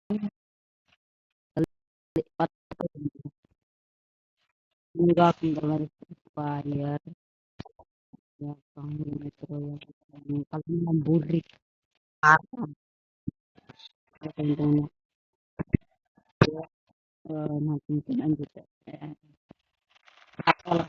Enggak garis bayar ya Bang Metro yang paling memburik parah contohnya nanti lanjut apalah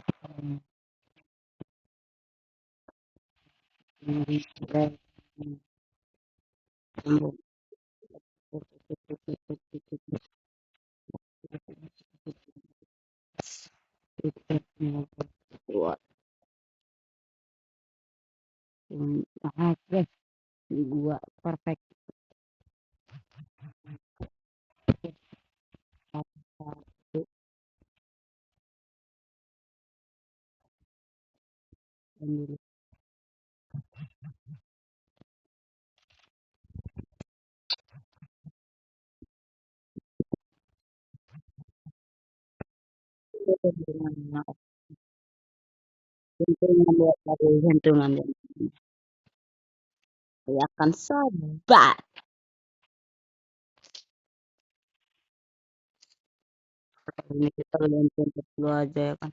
buat gua perfect satu sendiri jantungan buat dari jantungan ya akan sobat ini kita ganti lu aja ya kan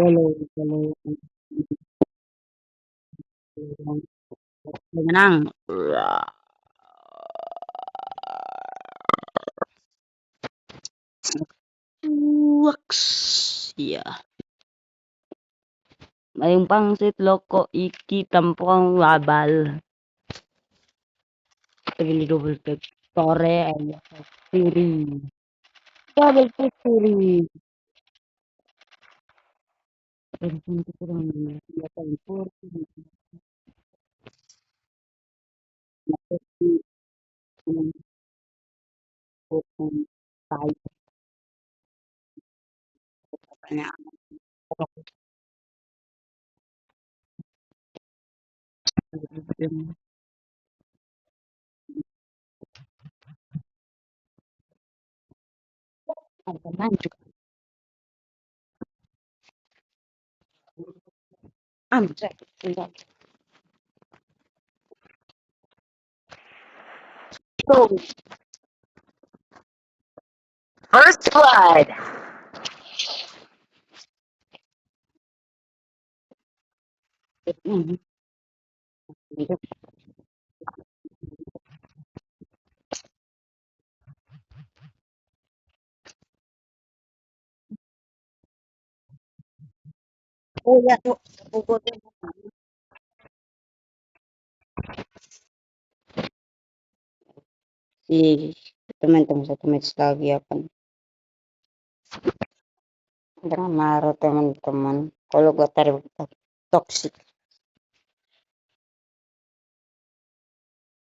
boleh boleh menang Waks ya mayong pangsit loko iki tampong wabal tagili double tag tore ay siri double tag siri telepon ko kurang ya telepon tayo kanya ang juga anjay so first blood oh ya tuh si teman-teman satu match lagi akan drama teman-teman kalau gua tarik toxic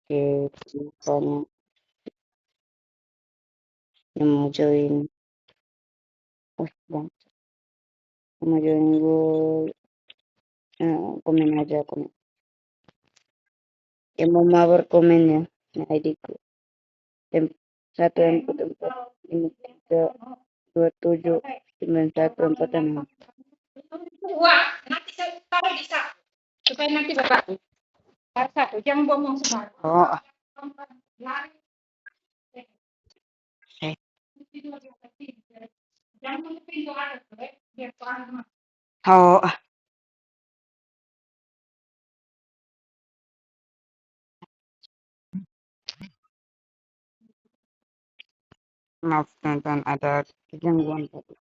gitu soalnya yang mau join bang yang mau join gue komen aja komen yang mau mabar komen ya nah ID ku satu empat empat lima tiga dua tujuh sembilan satu empat enam wah nanti saya taruh di saku supaya nanti bapak taruh satu jangan bohong semua oh lari jangan pintu ada biar tuan oh maaf teman-teman ada gangguan tadi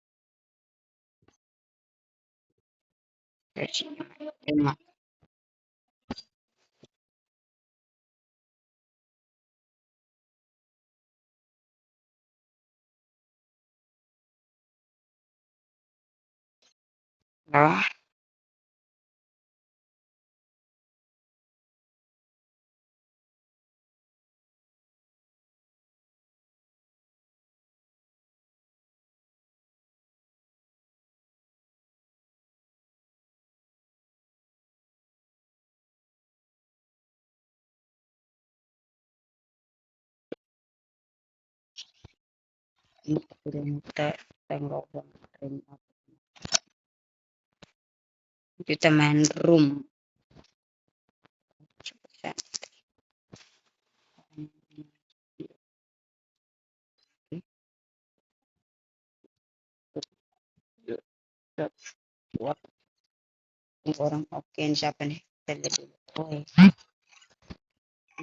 Terima. Ah, ini kita tengok kita main room. Buat orang oke siapa nih? Kita lihat dulu. Oh,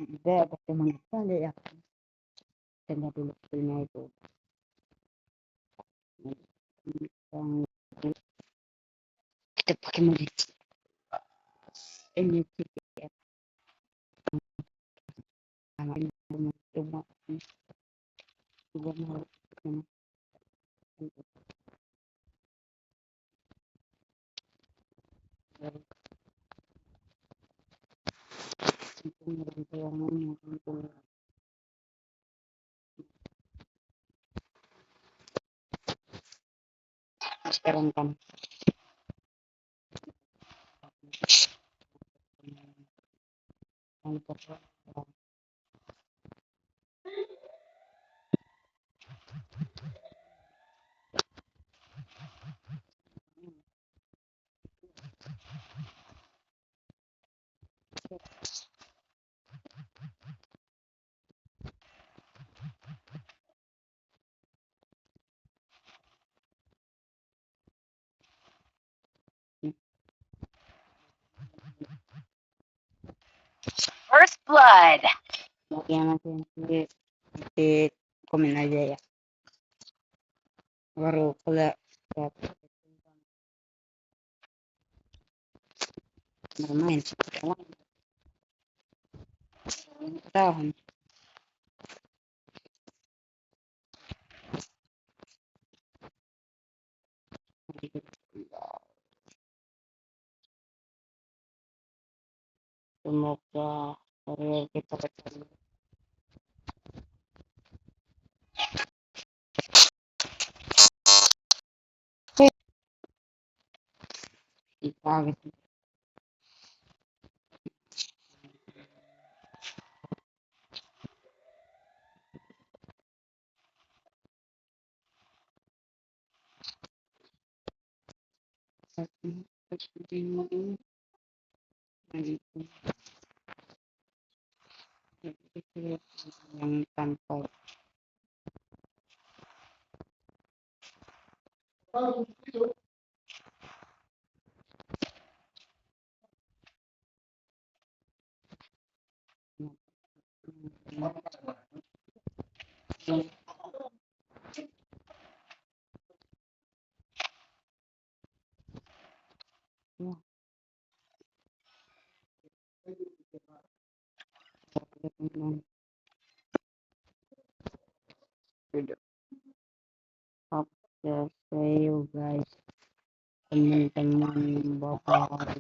ada bagaimana kali ya? Kita lihat dulu filmnya itu. Kita pakai model ini ya. Sama ini cuma juga mau sekarang kan First blood. yang nanti komen aja ya. Baru kalau bermain tahun semoga karir kita berjalan kita gitu. Yang tanpa oke, see you guys teman-teman, bye bye.